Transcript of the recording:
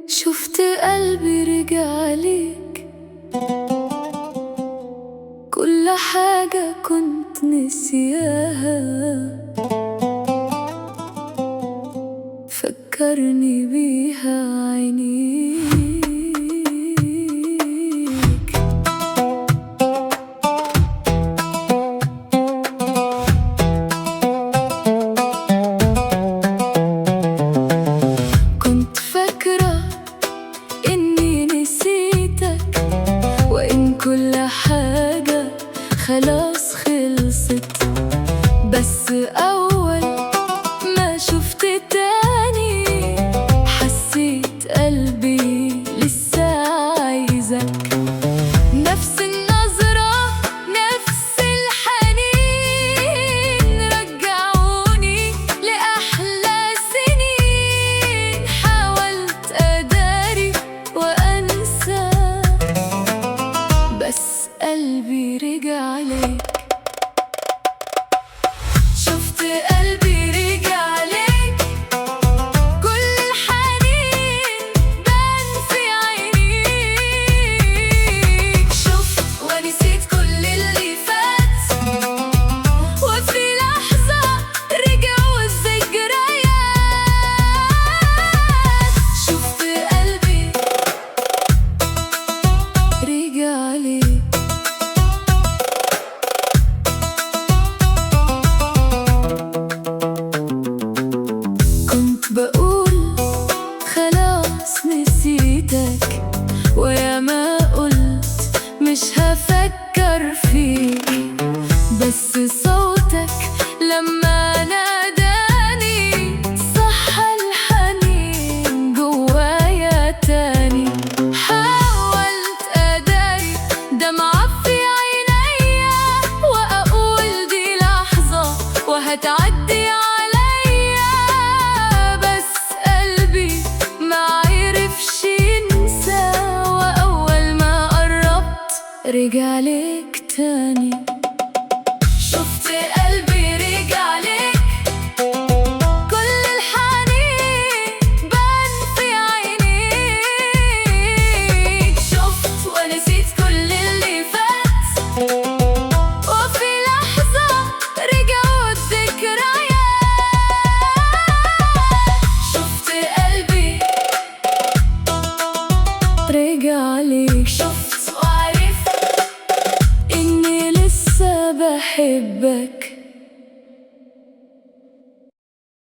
شفت قلبي رجع ليك، كل حاجة كنت نسياها فكرني بيها عينيك. كنت فاكرة إني نسيتك، وإن كل حاجة خلاص خلصت، بس أول ما شفت تاني حسيت قلبي لسه عايزك. نفس النظرة نفس الحنين رجعوني لأحلى سنين. حاولت أداري وأنسى بس قلبي رجع ليك. شفت قلبي رجع ليك، كل الحنين بان في عينيك. شفت ونسيت كل اللي فات، وفي لحظة رجعوا الذكريات. شفت قلبي رجع ليك. بقول خلاص نسيتك، ويا ما قلت مش هفكر فيك، بس صوتك لما ناداني صح الحنين جوايا تاني. حاولت أداري دمعة في عينيا، وأقول دي لحظة وهتعدي رجع ليك تاني. شفت قلبي رجع ليك، كل الحنين بان في عينيك. شفت ونسيت كل اللي فات، وفي لحظة رجعوا الذكريات. شفت قلبي رجع ليك. شفت بحبك.